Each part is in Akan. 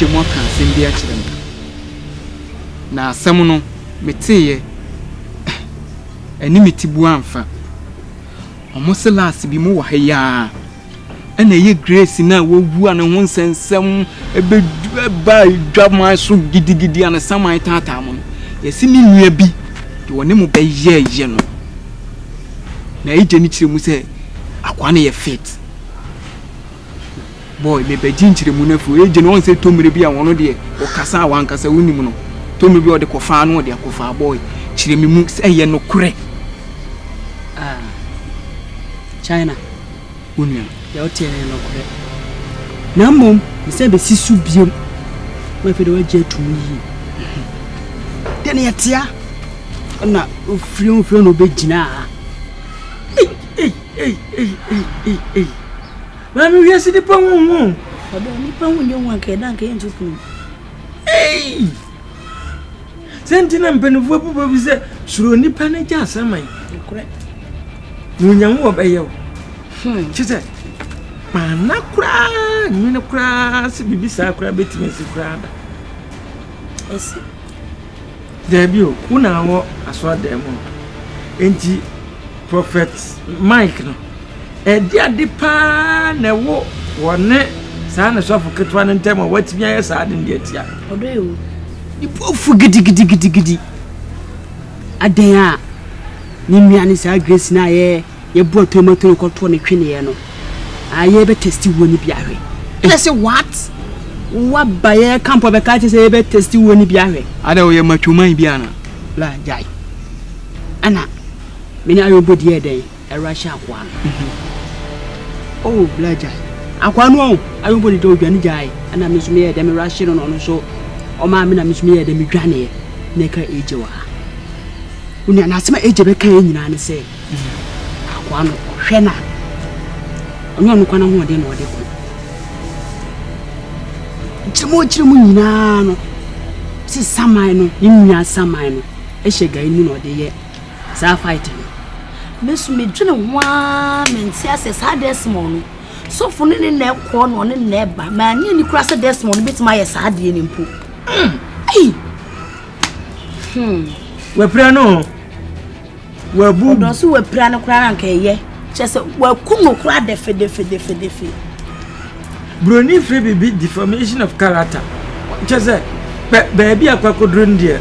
gye mo ka asɛm bi akyerɛ me na asɛm no meteye ani metibu amfa omo se last bi mu wɔ ha ya ana ye Grace na wowu ana ho nsensɛm ba dwaman so gidigidi ana saman tata mo yesi ni nua bi de wone mu bɛyɛ no na ije ni kyerɛ mu sɛ akwa na ye fit boy me be ginchire mu na fu eje no onse tomire bi a wono de o kasa wankasa wunimu no tomire bi o de kofa no de akofa boy kyerɛ me mu sɛ ye no korɛ China unia ya otiene no korɛ na mom se be sisu biom ma fe de wa gye tum yi de ne yatia na ofrio no be gina Mami wiase di pon hu. Odo ni pon hu nyon wanka dan ka yentuku. Sentina mpenufu abubu bi se suro nipa na gya asaman. Korɛ. Munyam wo bɛyɛ wo. Chise. Ma na kura, nyine kura se bibi sa kura betime se kura da. Esi. Debio, una wo aso demo. Enti Prophet Mike no. Dia de pa na wo wone sa na sofo ketwa ne ntem watimi aye sa de ndi atia odo yo di pofu gidi adan a ni nuane sa Grace na ye bo tomato ko to ne twene ye no aye be testi woni bi ahwe e say what wa baye campo be ka say be testi woni bi ahwe ada wo ye matwoman bi ana la jai ana meni ayo bodi e den e rasha akwa oh blaja akwa no ayo bodi do dwane jai ana me so me ye dem rasha no no so o ma me na me so me ye dem dwane ne ka eje wa uni ana asema eje be kan nyina ne se akwa no hwe na onyo no kwana ho de no de ko chimo nyina no si samai no nyia samai no e hyegai ni no de ye sa fight no mesu me dwene wa menti ase sa desmond no so fo ne na ekọ no ne na eba ma anye ni kura se desmond no betima ye sa de ni mpo ai we pra no we bu do so we pra no kura na nka ye chese we kuno kura defe broni free bibi deformation of character chese baby akwakodro ndie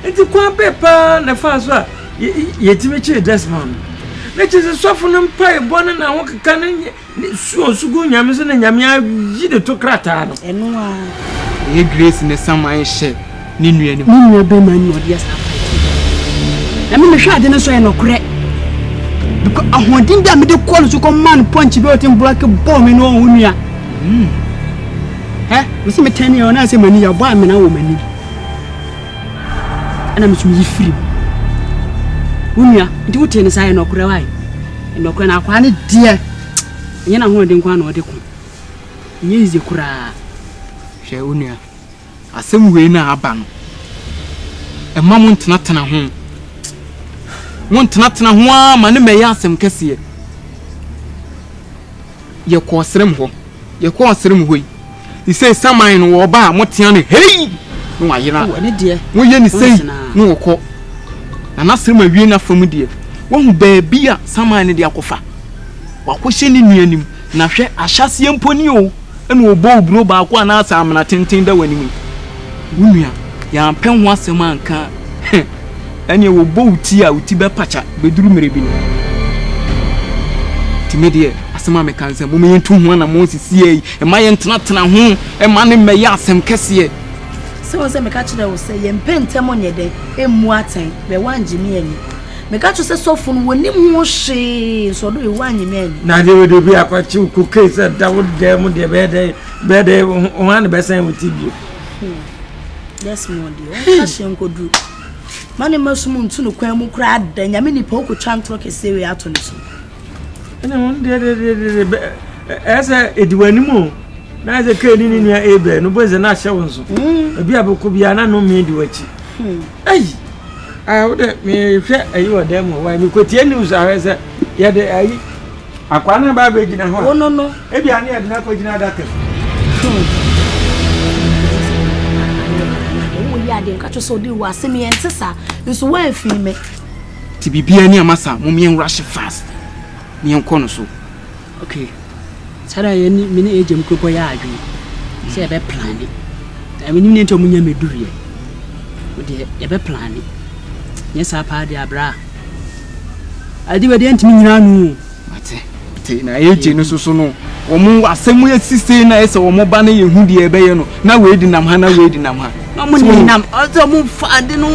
enti kwa pepa na fa so a yetime che desmond na chese sofo no mpa ebone na ho keka ne sugo nyame so na nyame ayi de to krata no eno a e Grace ne saman hye ni nuane mu nua be man no dia sa na me hwa ade ne so e no kore because ahodin da me de call so come man punch be otin black ball me no ho nua we see me 10 year na say mani ya boy me na wo mani ana me sumi free unia ndi wote ne sai no kore wai no kore na kwa ne die nye na ho de nkwa na ode ko nye ize kura hwe unia asem we na aba no emma mo ntena ho won tena ho ama ne me ya asem kese ye ko serem ho yi say saman no wo ba mo tea ne hey no wa yira wo ne die wo ye ni sei no wo ko na serem awie na fam die wo hu baabi a saman ne de akofa wa ko hye ni nuanim na hwe ahyase mponi o ene wo bo obro ba ko na asa amana tenten da wani mu wunua ya mpem ho asem anka ene wo bo uti a uti be pacha beduru merebi no timedie asema me kanse mo me ntu ho na mo sisi e ma ye ntena ho e ma ne me ya asem kese se wo se me ka kire wo se ye mpentem onyede emu atan be wanjimi ani me ka cho se sofo no woni mu hwe so do e wanyimi ani na de bi akwachi ku case da wo de mu de be de o han be san wuti bi yes mo de o ka shenko du mane masumu ntu no kwan mu kura da nyame nipa ko twantro kese we ato ne so ene won de esa ediwani mu na ze ke ni nia ebe no boze na hye wonso ebi abeko bia na no me di wachi ai wo de me hwe ayi wo dem wa mi kotie news ahese ye de ayi akwa na ba be gina ho no ebi ane ye na ko gina daka de nka so de wo asem ye ntesa nso wa afi me ti bibia ni amasa mo me rush fast ni enko no so okay sara ye ni me ne ejem kropo ya adwe se be plan ni me ni nto munya meduriye wo de ye be plan ni nyesa pa de abra adi we de ntimi nyina nu mate te na eje no so no wo mo asem ye sise na ese wo mo ba na ye hu de ebe ye no na we di nam ha na we di nam ha no mo ni nam ozo mo fa de no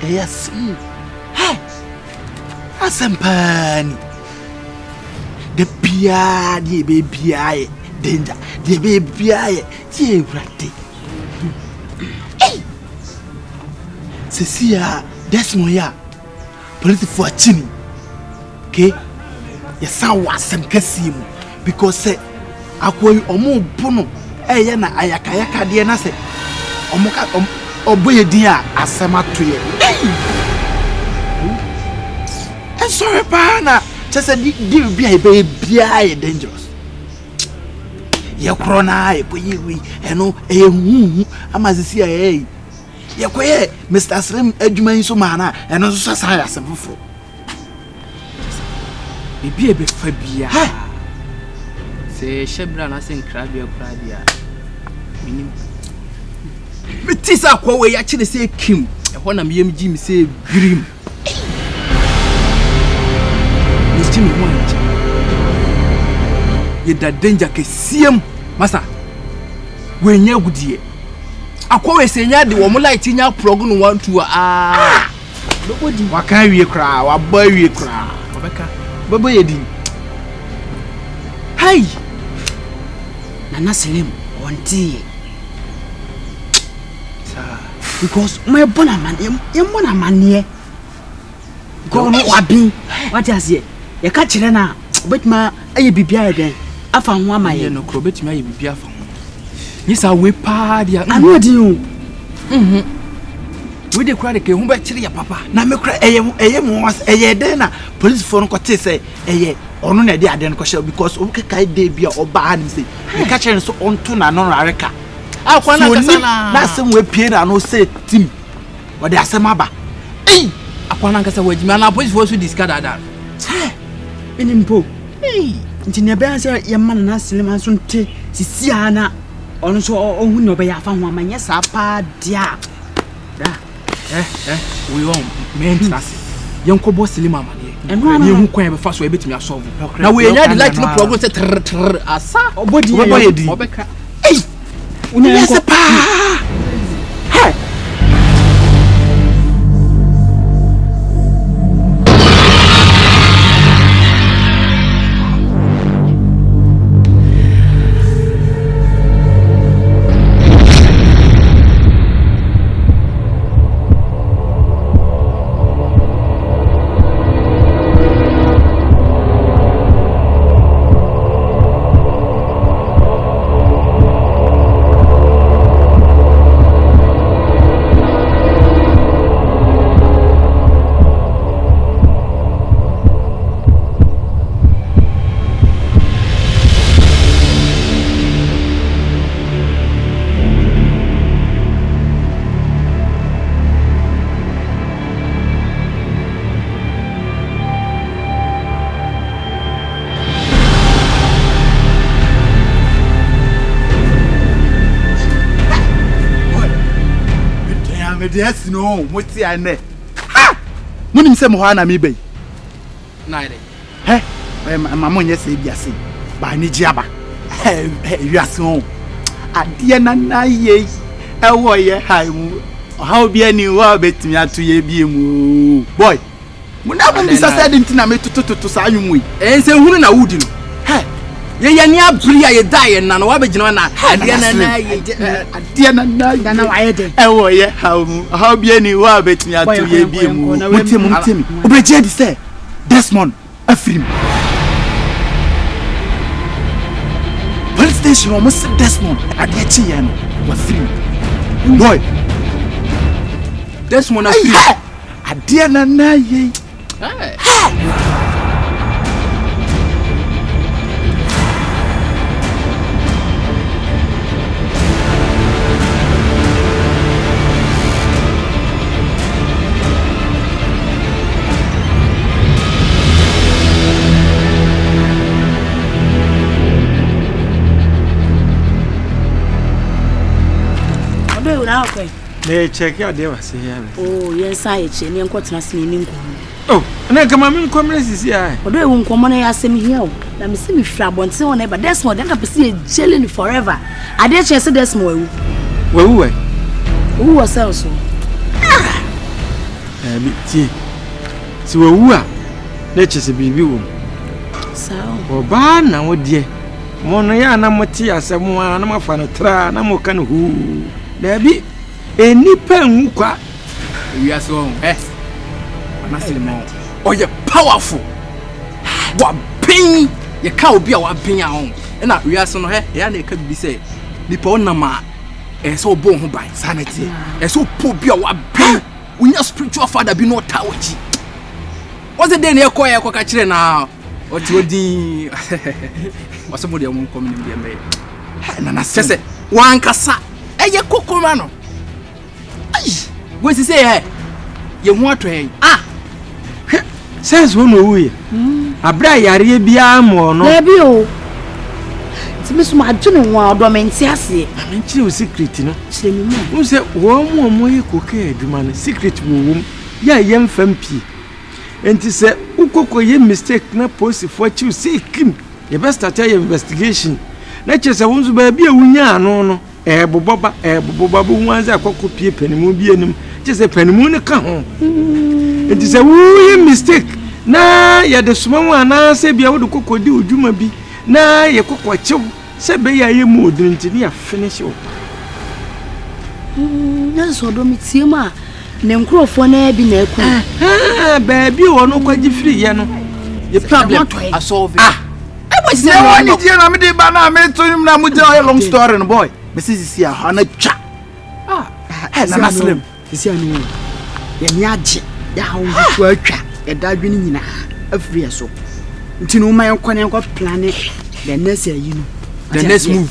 Yes. Hey. Asampani. The pia, the baby eye, danger, the baby eye, the ratty. Hey. Cecilia, that's my police for chinny. Okay? Yes, some was some cassim because say, I call you Omo Puno, Ayana Ayakayaka, dear Nase, Omoka. Oboye dia asema to ye. I'm sorry pana. Just a deal be dangerous. Ye krona e boyi eno ehu amazisi e. Ye koye Mr. Slim adwuma yin so mana eno so sasa asefofo. Bibi ebe fa bia. Se shebra na sen krabia kradia. Minim Metisa kwa we ya chire se kim ehọ na meyem gi mi se grim ni chimi mo nche ye da danger ke siem masa we nya gudie akwa we se nya de wo mo light nya plug no 1 2 nobody waka wie kra wa ba wie kra obeka babo ye din hai Nana Slim onti because my bona man bona man here go no wabi what is here ye ka kire na obetima aye bibia den afa ho amaye no kro obetima aye bibia afa ho nyisa we pa dia anu di o we de kra de ke hu be kire ya papa na me kra eye mo eye den na police for no ko te say eye onu na de ade no ko share because o kai de bia oba anim say me ka kire so onto na no areka akwa na kasana na sem we pie na no say team o de asem aba akwa na kasa wajima na police for so discard that enimpo nti ne be anse ye man na Slim anso nte sisi ana ono so ohun no be ya fa ho amanye sa pa dia da we on maintenance yanko boss lima amane ne hu kwan be fa so e betimi asolve na we nya the light no program say trrr asa obodi ye obeka una yanko pa Yes, no, what's your name? Ha! Munim se mo na me bai. Na ide. Mama onye se bia se. Ba ni jiaba. Wiase on. Ade na ye. Ewo ye hai mu. How bia ni wa betimi ato ye bie mu. Boy. Muna mo bisa se de ntina me tututu sa anwum yi. Ense hunu na wudi no. Ye ni abri a ye die na no wa be gina na ade na ye. Ade na wa ye de. Ewo ye how bia ni wa betimi ato ye bie mu. Mutemi. Obeje di se Desmond Afrim. Police station almost Desmond ade chi ye no wa Afrim. Boy. Desmond Afrim. Ade na ye. Okay. Me check your day was here. Oh, yes, I che ni enko tena se ni nko. Oh, na kama me nko mre sisi ai. Odo e nko mo na ya asem here o. Na me se me fira bonte won e ba Desmond dem ka pese e jelly forever. Ade che se Desmond wewu. Wewu. Who was also? Mi ti. Si wewu a na che se bibi wo. Sao. Oba na wo de. Mo no ya na moti asem a na mafa no tra na mo ka no hu. Dabi enipa nkwa wiase on anasile mo oye powerful wa pin ye ka obi a wa pin a on na wiase no ya na e ka bi se nipa onama so obo ho ban sanity so po bi a wa pin unya spiritual father bi no tawachi what's the day na ye ko ka kire na oti odin wase mo de mo kom ni de me na na se wan kasa eye kokoma no ai go si say ye hu ato he says who no we abra yare bia mo no na bi o ti me so ma dwene ho a odo menti ase me nchi o secret no kire mi mo wo se wo mo ye koka aduma no secret wo wom ya ye mfam pi enti se ukoko ye mistake na post for chi say kim ye best start your investigation na che se wonzu ba bia wunya ano no boboba bu wanza akoko pie panimu bi anim che se panimu ne ka ho enti se wo mistake na ya de suma wa na se bia wo de kokodi odwuma bi na ye kokwachew se be ya ye mu odinti ne ya finish o na so do mitie ma ne nkrofo na bi na eku ba bi wo no kwaji free ye no the problem I solve it was no one is here. I'm the banana. I'm telling him now. I'm long story, boy. Mrs. Sia, Hannah Cha. Na Muslim. Sia no. Ya nyaje. Ya hawo atwa. Ya dadwini nyina. Afri so. Nti no man kwane nko plan the next year you know. The next move.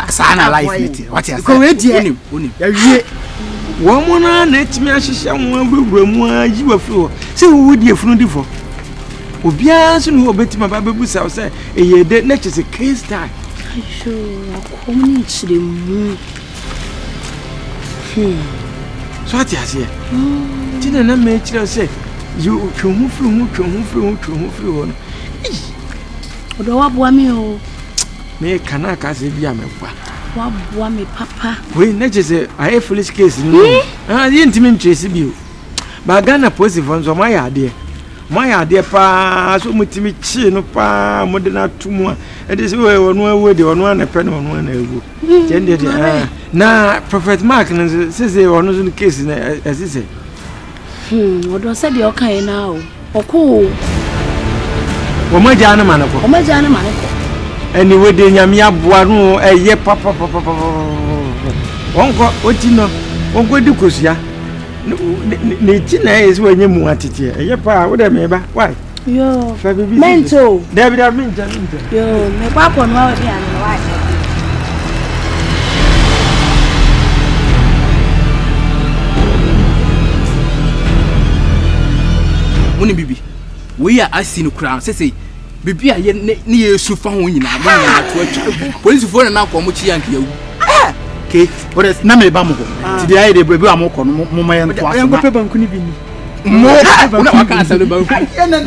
Sana life meeting. What you say? Ko we die. Ya wie. Wo mo na etimi ahihye wo awura mu ayi wa firi ho. Se wo wudi efunu difo. Obia so no obetima ba bebusa wo se eyede na chese case die. Ayo, akɔm ni kyerɛ mu. So ati ase. Tina na me kyerɛ sɛ you twɔhu firi ho. Odo wa boa me o. Me kana ka se bia me kwa. Wa boa me papa. We na je se I foolish case no. Ye ntimi ntwesi bio. Ba Ghana police for nso ma ya ade pa so mutimi chi no pa mo de na tumu a e de se we wonu awu de wonu ana pe na wonu ana awu. Je ndie de na Prophet Mark no se wonu so case na asise. Odo se de okan na o. Oko wo ma ja na manako. Eni we de nyame aboa no eye papa wonko otino wonko di kosua ne ti na ese wanye mu atete eye pa wo de meba why yo fa bibi mento David minja yo me kwa ko no wa bi an why Muni bibi we are asinu kra say bibi a ye ne yesu fa ho nyina ba na to atwa police fo na ko mo chi yank yawu okay what is na me ba mo ko ti dey dey bibi a mo ko no mo ma yen to aso Yango pe banku ni bi ni. mo na waka asalo banku na